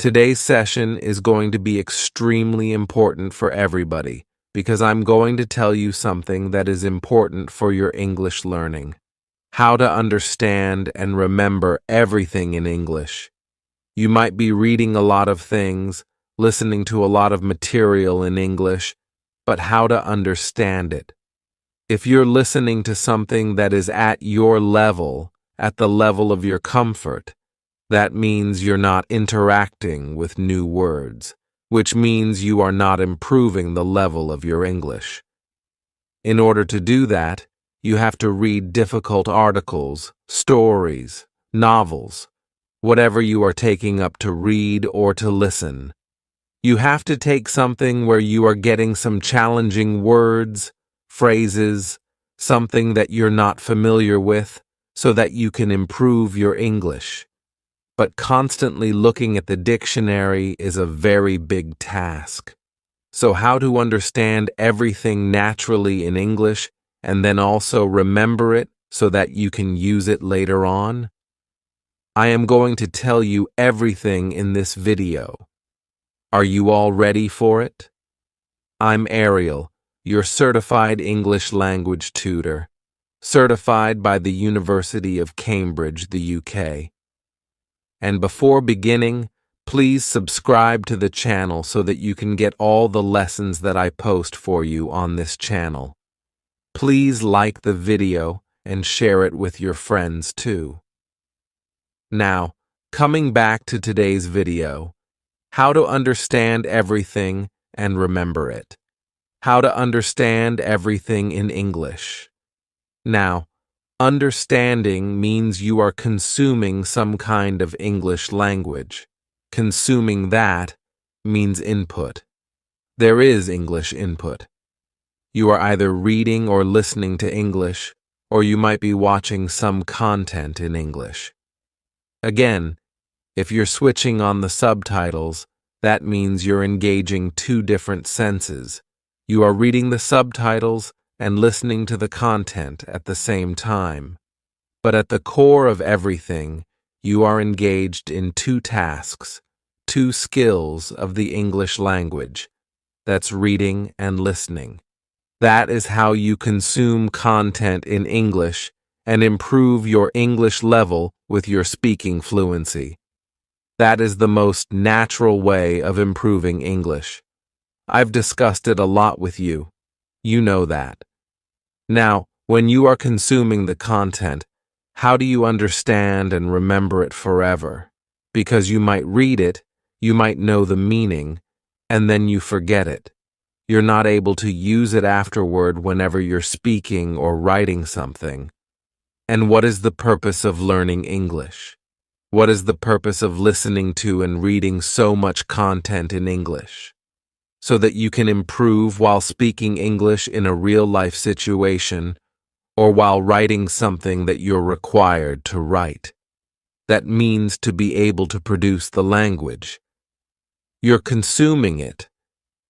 Today's session is going to be extremely important for everybody because I'm going to tell you something that is important for your English learning. How to understand and remember everything in English. You might be reading a lot of things, listening to a lot of material in English, but how to understand it. If you're listening to something that is at your level, at the level of your comfort, that means you're not interacting with new words, which means you are not improving the level of your English. In order to do that, you have to read difficult articles, stories, novels, whatever you are taking up to read or to listen. You have to take something where you are getting some challenging words, phrases, something that you're not familiar with, so that you can improve your English. But constantly looking at the dictionary is a very big task. So how to understand everything naturally in English and then also remember it so that you can use it later on? I am going to tell you everything in this video. Are you all ready for it? I'm Ariel, your certified English language tutor, certified by the University of Cambridge, the UK. And before beginning, please subscribe to the channel so that you can get all the lessons that I post for you on this channel. Please like the video and share it with your friends too. Now, coming back to today's video, how to understand everything and remember it. How to understand everything in English. Now, understanding means you are consuming some kind of English language. Consuming that means input. There is English input. You are either reading or listening to English, or you might be watching some content in English. Again, if you're switching on the subtitles, that means you're engaging two different senses. You are reading the subtitles and listening to the content at the same time. But at the core of everything, you are engaged in two tasks, two skills of the English language. That's reading and listening. That is how you consume content in English and improve your English level with your speaking fluency. That is the most natural way of improving English. I've discussed it a lot with you. You know that. Now, when you are consuming the content, how do you understand and remember it forever? Because you might read it, you might know the meaning, and then you forget it. You're not able to use it afterward whenever you're speaking or writing something. And what is the purpose of learning English? What is the purpose of listening to and reading so much content in English? So that you can improve while speaking English in a real-life situation or while writing something that you're required to write. That means to be able to produce the language. You're consuming it,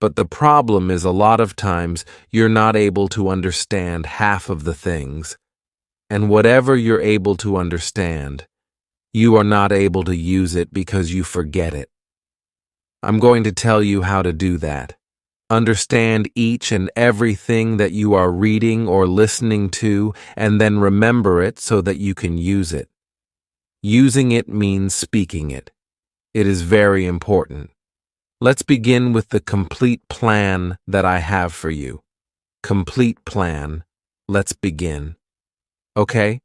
but the problem is a lot of times you're not able to understand half of the things, and whatever you're able to understand, you are not able to use it because you forget it. I'm going to tell you how to do that. Understand each and everything that you are reading or listening to, and then remember it so that you can use it. Using it means speaking it. It is very important. Let's begin with the complete plan that I have for you. Complete plan. Let's begin. Okay?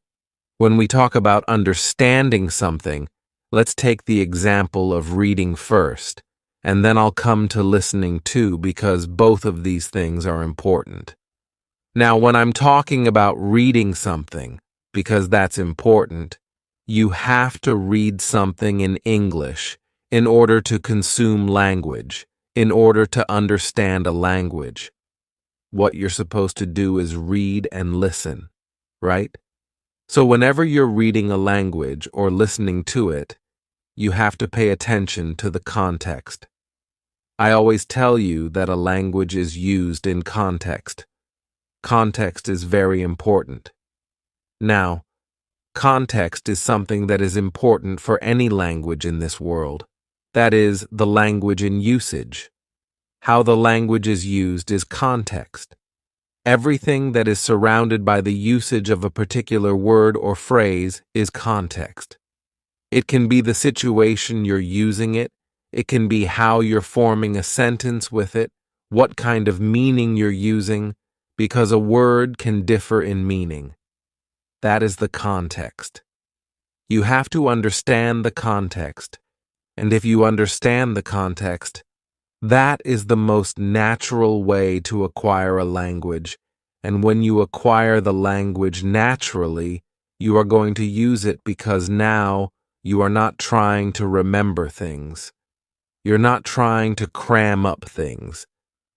When we talk about understanding something, let's take the example of reading first. And then I'll come to listening too, because both of these things are important. Now, when I'm talking about reading something, because that's important, you have to read something in English in order to consume language, in order to understand a language. What you're supposed to do is read and listen, right? So whenever you're reading a language or listening to it, you have to pay attention to the context. I always tell you that a language is used in context. Context is very important. Now, context is something that is important for any language in this world. That is, the language in usage. How the language is used is context. Everything that is surrounded by the usage of a particular word or phrase is context. It can be the situation you're using it. It can be how you're forming a sentence with it, what kind of meaning you're using, because a word can differ in meaning. That is the context. You have to understand the context, and if you understand the context, that is the most natural way to acquire a language, and when you acquire the language naturally, you are going to use it because now you are not trying to remember things. You're not trying to cram up things.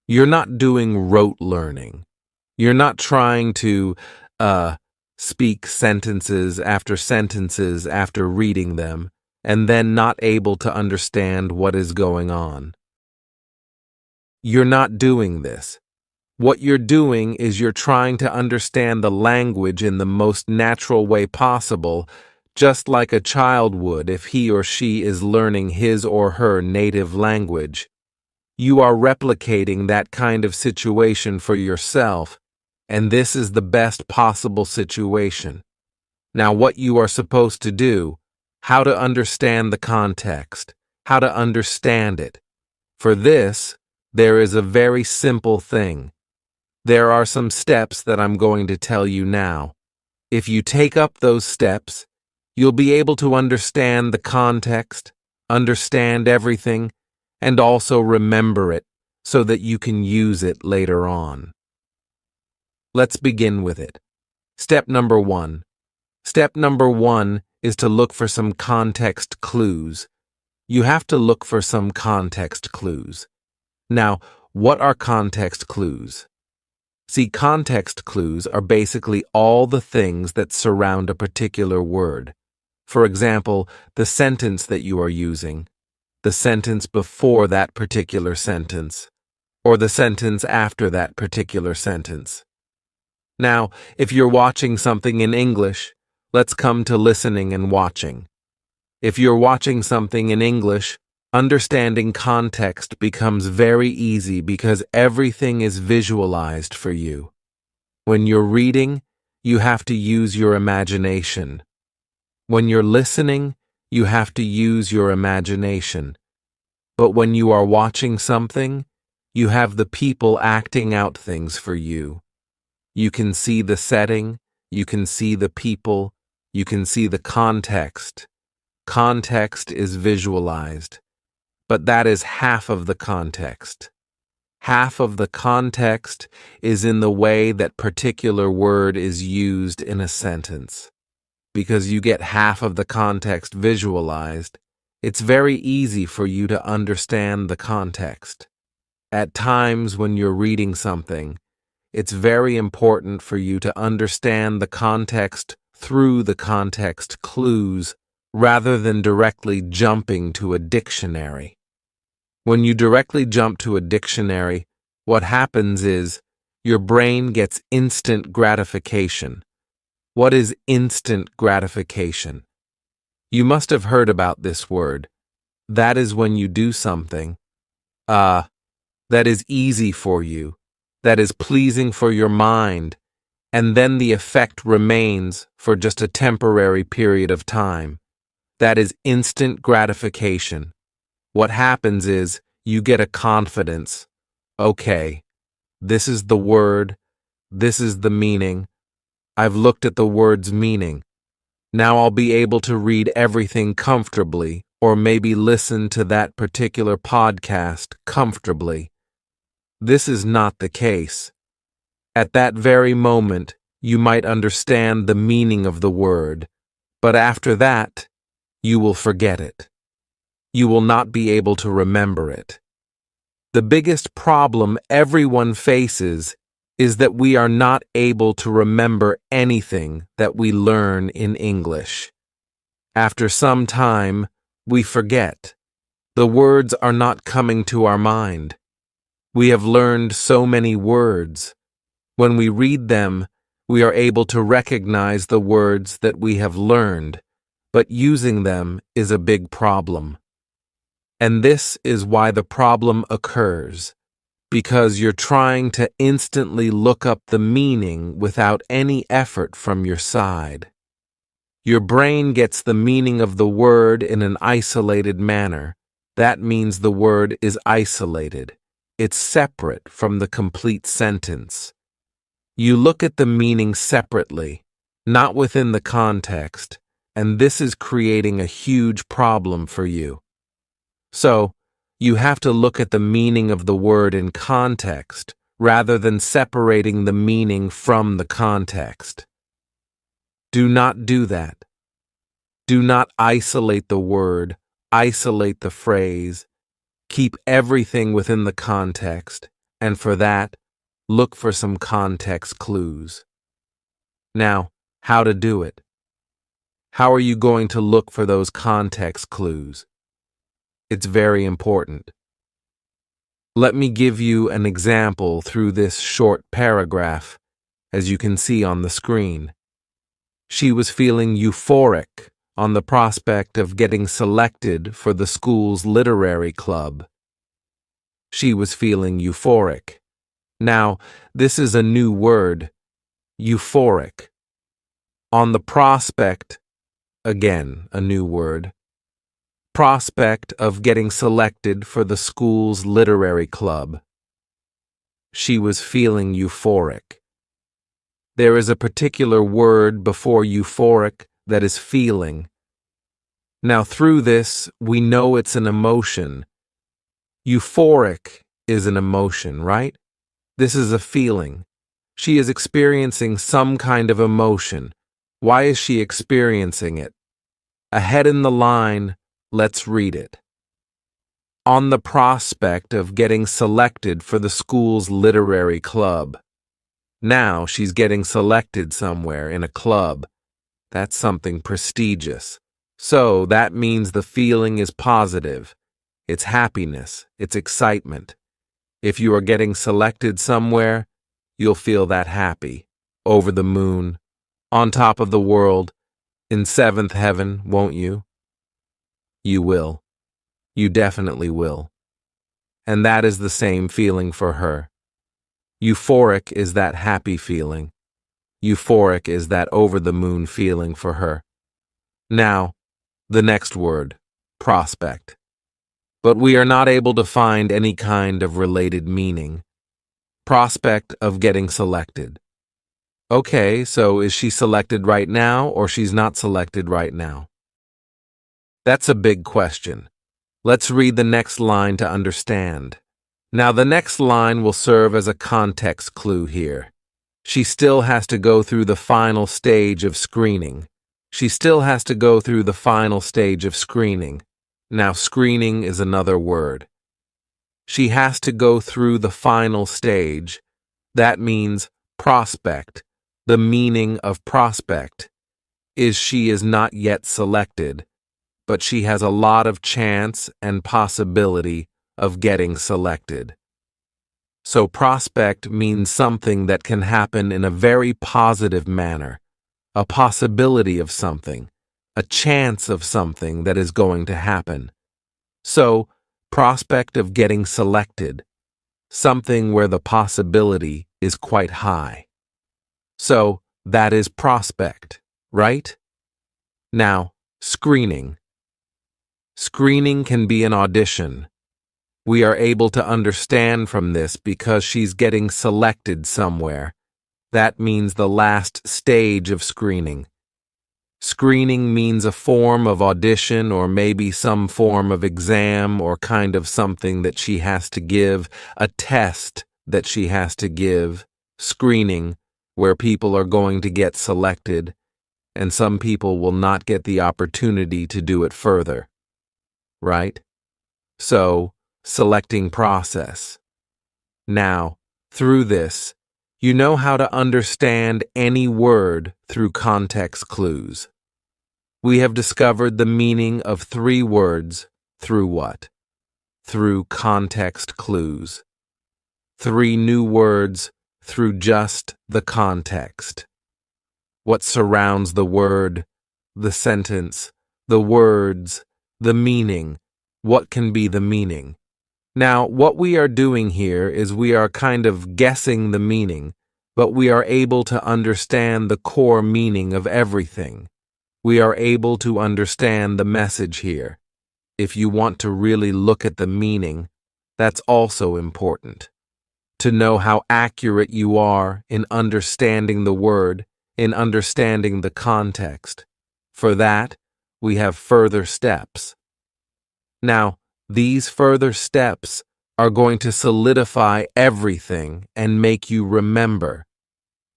You're not doing rote learning. You're not trying to speak sentences after reading them, and then not able to understand what is going on. You're not doing this. What you're doing is you're trying to understand the language in the most natural way possible, just like a child would if he or she is learning his or her native language. You are replicating that kind of situation for yourself, and this is the best possible situation. Now, what you are supposed to do, how to understand the context, how to understand it. For this, there is a very simple thing. There are some steps that I'm going to tell you now. If you take up those steps, you'll be able to understand the context, understand everything, and also remember it so that you can use it later on. Let's begin with it. Step number 1. Step number 1 is to look for some context clues. You have to look for some context clues. Now, what are context clues? See, context clues are basically all the things that surround a particular word. For example, the sentence that you are using, the sentence before that particular sentence, or the sentence after that particular sentence. Now, if you're watching something in English, let's come to listening and watching. If you're watching something in English, understanding context becomes very easy because everything is visualized for you. When you're reading, you have to use your imagination. When you're listening, you have to use your imagination. But when you are watching something, you have the people acting out things for you. You can see the setting, you can see the people, you can see the context. Context is visualized. But that is half of the context. Half of the context is in the way that particular word is used in a sentence. Because you get half of the context visualized, it's very easy for you to understand the context. At times when you're reading something, it's very important for you to understand the context through the context clues rather than directly jumping to a dictionary. When you directly jump to a dictionary, what happens is your brain gets instant gratification. What is instant gratification? You must have heard about this word. That is when you do something, that is easy for you, that is pleasing for your mind, and then the effect remains for just a temporary period of time. That is instant gratification. What happens is you get a confidence. Okay, this is the word, this is the meaning. I've looked at the word's meaning. Now I'll be able to read everything comfortably, or maybe listen to that particular podcast comfortably. This is not the case. At that very moment, you might understand the meaning of the word, but after that, you will forget it. You will not be able to remember it. The biggest problem everyone faces is that we are not able to remember anything that we learn in English. After some time, we forget. The words are not coming to our mind. We have learned so many words. When we read them, we are able to recognize the words that we have learned, but using them is a big problem. And this is why the problem occurs, because you're trying to instantly look up the meaning without any effort from your side. Your brain gets the meaning of the word in an isolated manner. That means the word is isolated. It's separate from the complete sentence. You look at the meaning separately, not within the context, and this is creating a huge problem for you. So, you have to look at the meaning of the word in context, rather than separating the meaning from the context. Do not do that. Do not isolate the word, isolate the phrase. Keep everything within the context, and for that, look for some context clues. Now, how to do it? How are you going to look for those context clues? It's very important. Let me give you an example through this short paragraph, as you can see on the screen. She was feeling euphoric on the prospect of getting selected for the school's literary club. She was feeling euphoric. Now, this is a new word, euphoric. On the prospect, again, a new word, prospect of getting selected for the school's literary club. She was feeling euphoric. There is a particular word before euphoric that is feeling. Now, through this, we know it's an emotion. Euphoric is an emotion, right? This is a feeling. She is experiencing some kind of emotion. Why is she experiencing it? Ahead in the line, let's read it. On the prospect of getting selected for the school's literary club. Now she's getting selected somewhere in a club. That's something prestigious. So that means the feeling is positive. It's happiness. It's excitement. If you are getting selected somewhere, you'll feel that happy, over the moon, on top of the world, in seventh heaven, won't you? You will. You definitely will. And that is the same feeling for her. Euphoric is that happy feeling. Euphoric is that over-the-moon feeling for her. Now, the next word, prospect. But we are not able to find any kind of related meaning. Prospect of getting selected. Okay, so is she selected right now or she's not selected right now? That's a big question. Let's read the next line to understand. Now, the next line will serve as a context clue here. She still has to go through the final stage of screening. She still has to go through the final stage of screening. Now, screening is another word. She has to go through the final stage. That means prospect. The meaning of prospect is she is not yet selected, but she has a lot of chance and possibility of getting selected. So prospect means something that can happen in a very positive manner, a possibility of something, a chance of something that is going to happen. So, prospect of getting selected, something where the possibility is quite high. So, that is prospect, right? Now, screening. Screening can be an audition. We are able to understand from this because she's getting selected somewhere. That means the last stage of screening. Screening means a form of audition or maybe some form of exam or kind of something that she has to give, a test that she has to give. Screening, where people are going to get selected, and some people will not get the opportunity to do it further. Right? So, selecting process. Now, through this, you know how to understand any word through context clues. We have discovered the meaning of 3 words through what? Through context clues. 3 new words through just the context. What surrounds the word, the sentence, the words, the meaning, What can be the meaning? Now, what we are doing here is we are kind of guessing the meaning, but we are able to understand the core meaning of everything. We are able to understand the message here. If you want to really look at the meaning, that's also important. To know how accurate you are in understanding the word, in understanding the context. For that, we have further steps. Now, these further steps are going to solidify everything and make you remember.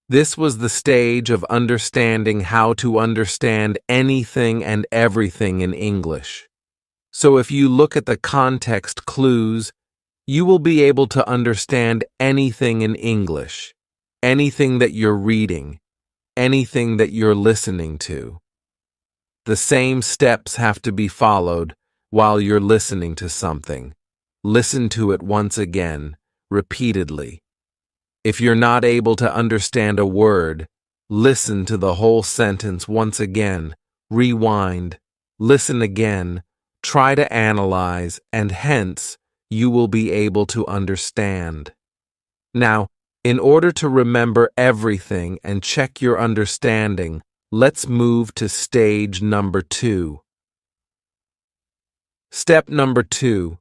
This was the stage of understanding how to understand anything and everything in English. So if you look at the context clues, you will be able to understand anything in English, anything that you're reading, anything that you're listening to. The same steps have to be followed while you're listening to something. Listen to it once again, repeatedly. If you're not able to understand a word, listen to the whole sentence once again, rewind, listen again, try to analyze, and hence, you will be able to understand. Now, in order to remember everything and check your understanding, let's move to stage number 2. Step number 2.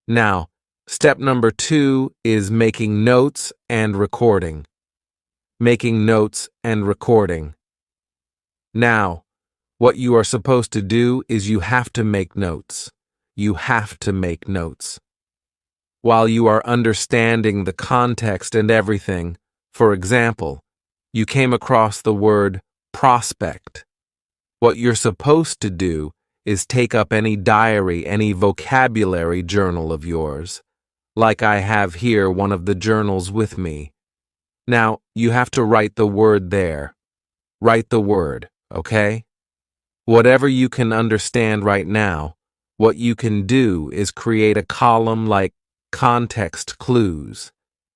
Now, step number 2 is making notes and recording. Making notes and recording. Now, what you are supposed to do is you have to make notes. You have to make notes. While you are understanding the context and everything, for example, you came across the word prospect. What you're supposed to do is take up any diary, any vocabulary journal of yours, like I have here one of the journals with me. Now, you have to write the word there. Write the word, okay? Whatever you can understand right now, what you can do is create a column like context clues,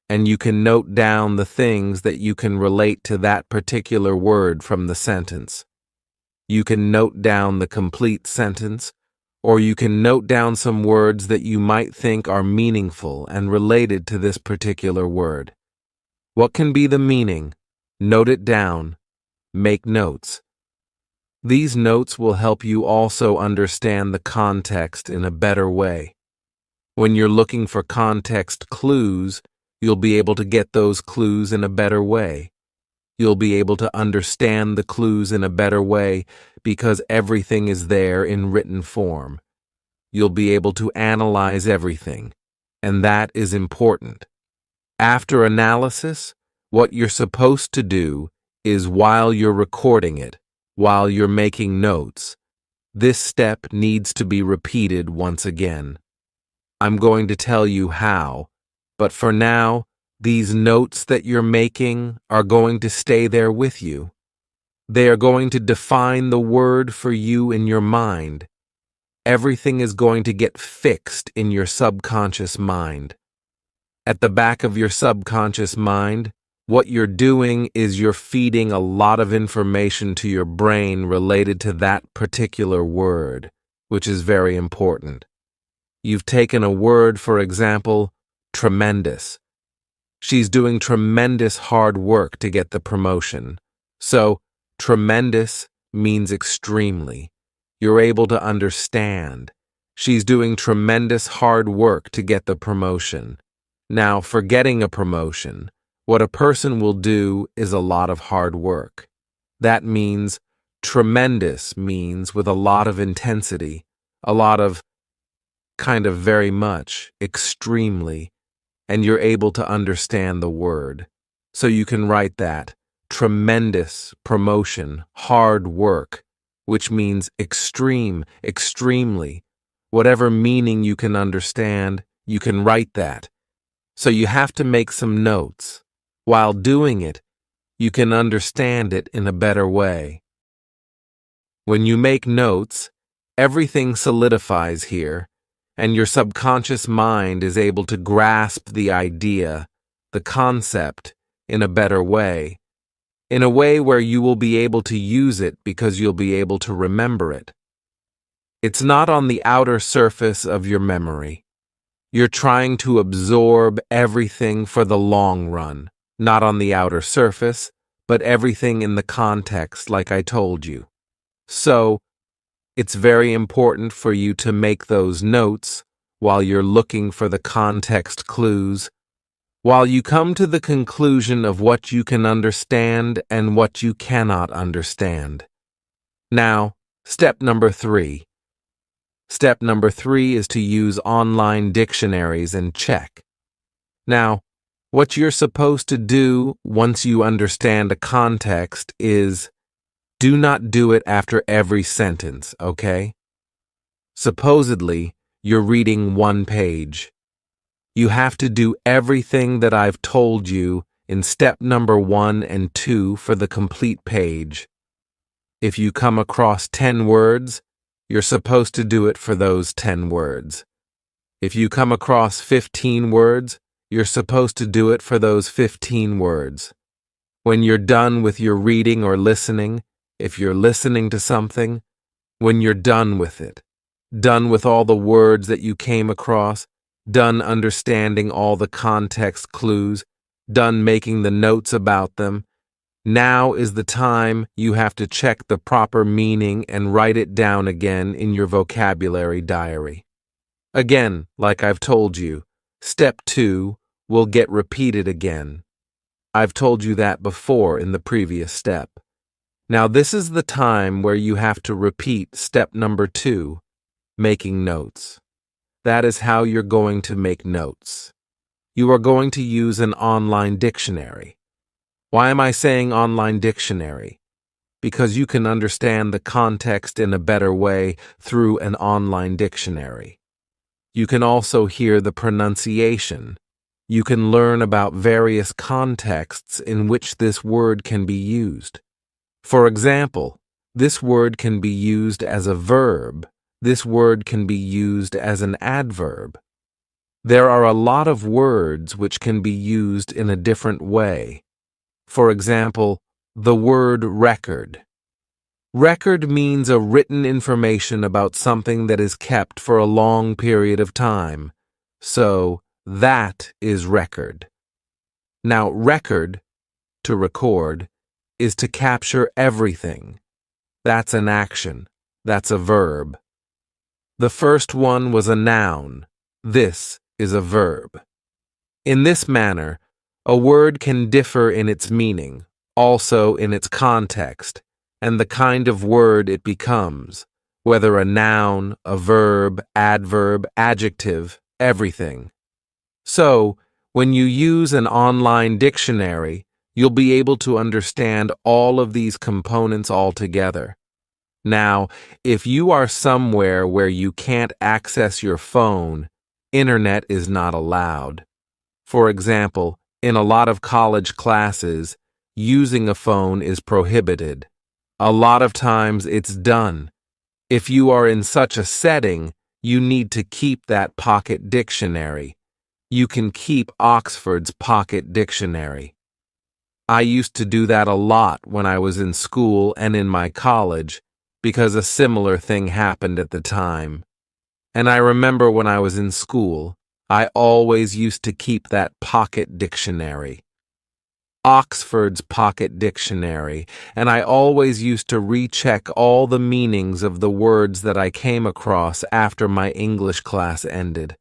and you can note down the things that you can relate to that particular word from the sentence. You can note down the complete sentence, or you can note down some words that you might think are meaningful and related to this particular word. What can be the meaning? Note it down. Make notes. These notes will help you also understand the context in a better way. When you're looking for context clues, you'll be able to get those clues in a better way. You'll be able to understand the clues in a better way because everything is there in written form. You'll be able to analyze everything, and that is important. After analysis, what you're supposed to do is while you're recording it, while you're making notes, this step needs to be repeated once again. I'm going to tell you how, but for now, these notes that you're making are going to stay there with you. They are going to define the word for you in your mind. Everything is going to get fixed in your subconscious mind. At the back of your subconscious mind, what you're doing is you're feeding a lot of information to your brain related to that particular word, which is very important. You've taken a word, for example, tremendous. She's doing tremendous hard work to get the promotion. So, tremendous means extremely. You're able to understand. She's doing tremendous hard work to get the promotion. Now, for getting a promotion, what a person will do is a lot of hard work. That means tremendous means with a lot of intensity, a lot of kind of very much, extremely, and you're able to understand the word. So you can write that. Tremendous, promotion, hard work, which means extreme, extremely. Whatever meaning you can understand, you can write that. So you have to make some notes. While doing it, you can understand it in a better way. When you make notes, everything solidifies here, and your subconscious mind is able to grasp the idea, the concept, in a better way, in a way where you will be able to use it because you'll be able to remember it. It's not on the outer surface of your memory. You're trying to absorb everything for the long run, not on the outer surface, but everything in the context, like I told you. So, it's very important for you to make those notes while you're looking for the context clues, while you come to the conclusion of what you can understand and what you cannot understand. Now, step number 3. Step number 3 is to use online dictionaries and check. Now, what you're supposed to do once you understand a context is do not do it after every sentence, okay? Supposedly, you're reading one page. You have to do everything that I've told you in step number 1 and 2 for the complete page. If you come across 10 words, you're supposed to do it for those 10 words. If you come across 15 words, you're supposed to do it for those 15 words. When you're done with your reading or listening, if you're listening to something, when you're done with it, done with all the words that you came across, done understanding all the context clues, done making the notes about them, now is the time you have to check the proper meaning and write it down again in your vocabulary diary. Again, like I've told you, step 2 will get repeated again. I've told you that before in the previous step. Now this is the time where you have to repeat step number 2, making notes. That is how you're going to make notes. You are going to use an online dictionary. Why am I saying online dictionary? Because you can understand the context in a better way through an online dictionary. You can also hear the pronunciation. You can learn about various contexts in which this word can be used. For example, this word can be used as a verb. This word can be used as an adverb. There are a lot of words which can be used in a different way. For example, the word record. Record means a written information about something that is kept for a long period of time. So, that is record. Now, record, to record, is to capture everything. That's an action. That's a verb. The first one was a noun. This is a verb. In this manner, a word can differ in its meaning, also in its context, and the kind of word it becomes, whether a noun, a verb, adverb, adjective, everything. So, when you use an online dictionary, you'll be able to understand all of these components altogether. Now, if you are somewhere where you can't access your phone, internet is not allowed. For example, in a lot of college classes, using a phone is prohibited. A lot of times it's done. If you are in such a setting, you need to keep that pocket dictionary. You can keep Oxford's Pocket Dictionary. I used to do that a lot when I was in school and in my college, because a similar thing happened at the time. And I remember when I was in school, I always used to keep that pocket dictionary. Oxford's Pocket Dictionary, and I always used to recheck all the meanings of the words that I came across after my English class ended.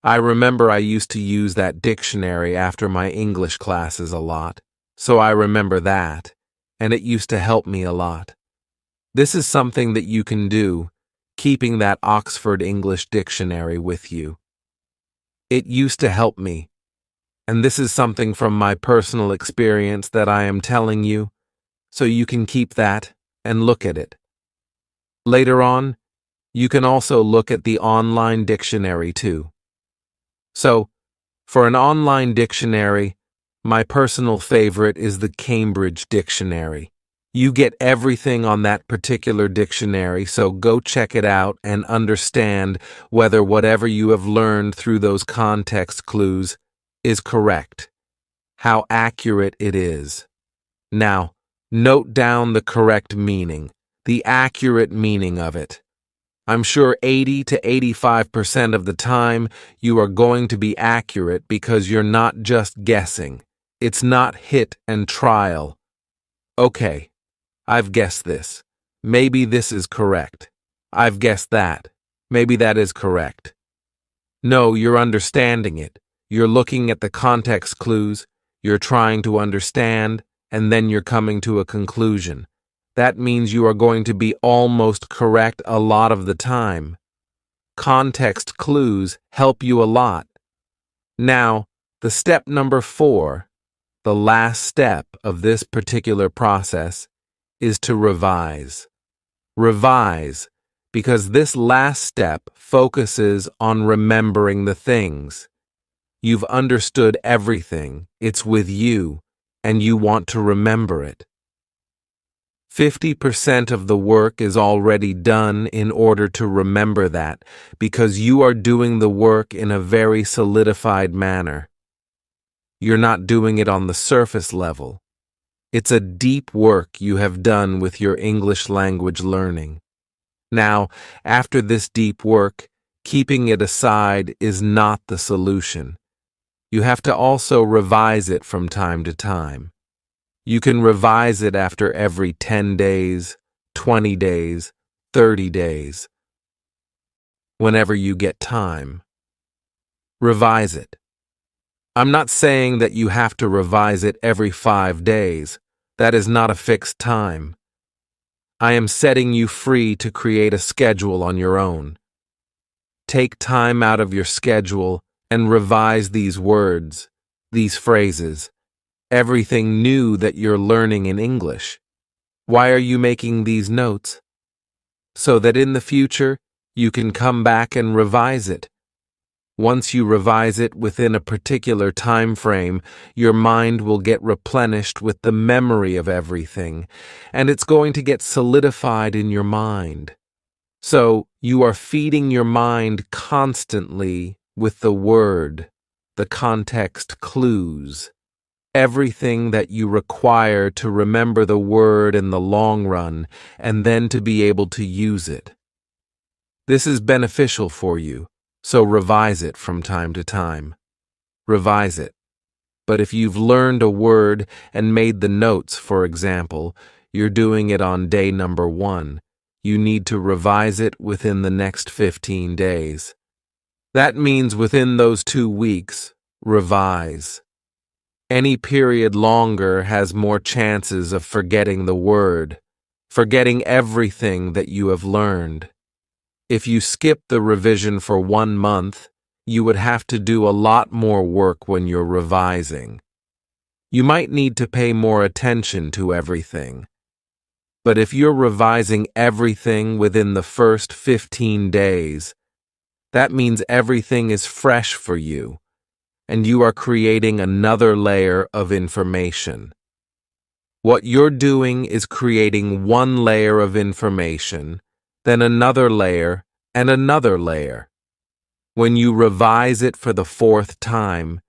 I remember I used to use that dictionary after my English classes a lot, so I remember that, and it used to help me a lot. This is something that you can do, keeping that Oxford English Dictionary with you. It used to help me, and this is something from my personal experience that I am telling you, so you can keep that and look at it. Later on, you can also look at the online dictionary too. So, for an online dictionary, my personal favorite is the Cambridge Dictionary. You get everything on that particular dictionary, so go check it out and understand whether whatever you have learned through those context clues is correct, how accurate it is. Now, note down the correct meaning, the accurate meaning of it. I'm sure 80 to 85% of the time you are going to be accurate because you're not just guessing. It's not hit and trial. Okay, I've guessed this. Maybe this is correct. I've guessed that. Maybe that is correct. No, you're understanding it. You're looking at the context clues, you're trying to understand, and then you're coming to a conclusion. That means you are going to be almost correct a lot of the time. Context clues help you a lot. Now, the step number 4, the last step of this particular process, is to revise. Revise, because this last step focuses on remembering the things. You've understood everything, it's with you, and you want to remember it. 50% of the work is already done in order to remember that, because you are doing the work in a very solidified manner. You're not doing it on the surface level. It's a deep work you have done with your English language learning. Now, after this deep work, keeping it aside is not the solution. You have to also revise it from time to time. You can revise it after every 10 days, 20 days, 30 days. Whenever you get time, revise it. I'm not saying that you have to revise it every 5 days. That is not a fixed time. I am setting you free to create a schedule on your own. Take time out of your schedule and revise these words, these phrases, everything new that you're learning in English. Why are you making these notes? So that in the future, you can come back and revise it. Once you revise it within a particular time frame, your mind will get replenished with the memory of everything, and it's going to get solidified in your mind. So you are feeding your mind constantly with the word, the context clues, everything that you require to remember the word in the long run and then to be able to use it. This is beneficial for you. So revise it from time to time. Revise it. But if you've learned a word and made the notes, for example, you're doing it on day number 1, you need to revise it within the next 15 days. That means within those 2 weeks, revise. Any period longer has more chances of forgetting the word, forgetting everything that you have learned. If you skip the revision for 1 month, you would have to do a lot more work when you're revising. You might need to pay more attention to everything. But if you're revising everything within the first 15 days, that means everything is fresh for you, and you are creating another layer of information. What you're doing is creating one layer of information, then another layer, and another layer. When you revise it for the 4th time,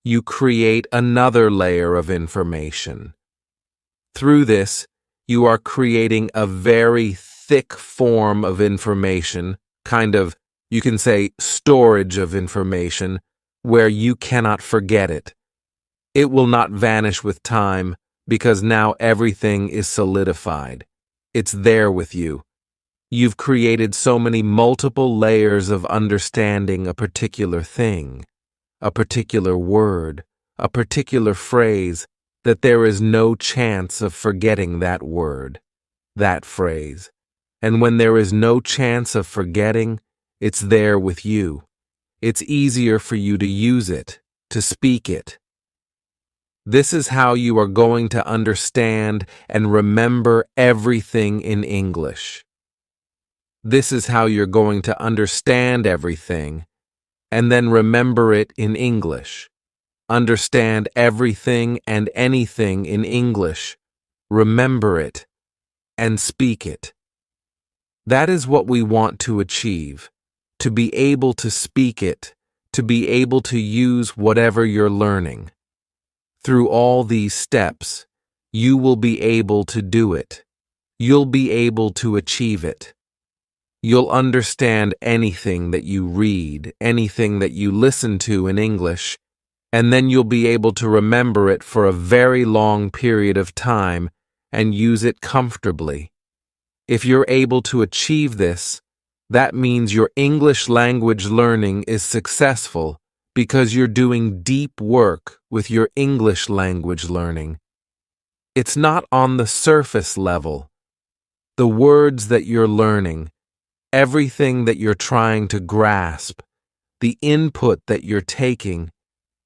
you create another layer of information. Through this, you are creating a very thick form of information, kind of, you can say, storage of information, where you cannot forget it. It will not vanish with time because now everything is solidified. It's there with you. You've created so many multiple layers of understanding a particular thing, a particular word, a particular phrase, that there is no chance of forgetting that word, that phrase. And when there is no chance of forgetting, it's there with you. It's easier for you to use it, to speak it. This is how you are going to understand and remember everything in English. This is how you're going to understand everything and then remember it in English. Understand everything and anything in English, remember it, and speak it. That is what we want to achieve, to be able to speak it, to be able to use whatever you're learning. Through all these steps, you will be able to do it. You'll be able to achieve it. You'll understand anything that you read, anything that you listen to in English, and then you'll be able to remember it for a very long period of time and use it comfortably. If you're able to achieve this, that means your English language learning is successful because you're doing deep work with your English language learning. It's not on the surface level. The words that you're learning, everything that you're trying to grasp, the input that you're taking,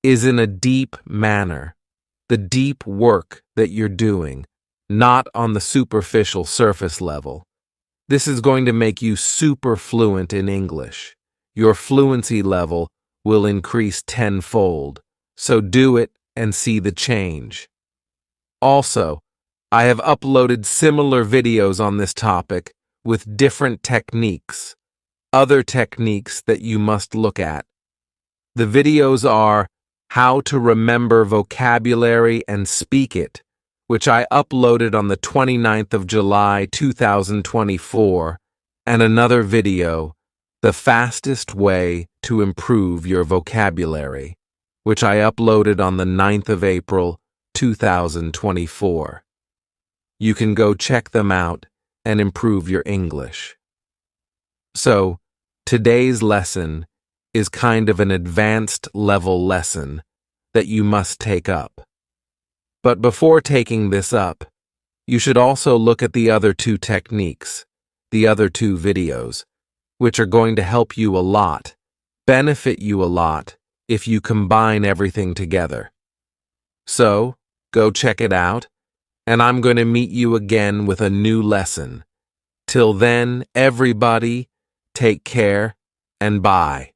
is in a deep manner, the deep work that you're doing, not on the superficial surface level. This is going to make you super fluent in English. Your fluency level will increase tenfold, so do it and see the change. Also, I have uploaded similar videos on this topic with different techniques, other techniques that you must look at. The videos are How to Remember Vocabulary and Speak It, which I uploaded on the 29th of July 2024, and another video, The Fastest Way to Improve Your Vocabulary, which I uploaded on the 9th of April 2024. You can go check them out and improve your English. So, today's lesson is kind of an advanced level lesson that you must take up. But before taking this up, you should also look at the other two techniques, the other two videos, which are going to help you a lot, benefit you a lot if you combine everything together. So, go check it out, and I'm going to meet you again with a new lesson. Till then, everybody, take care and bye.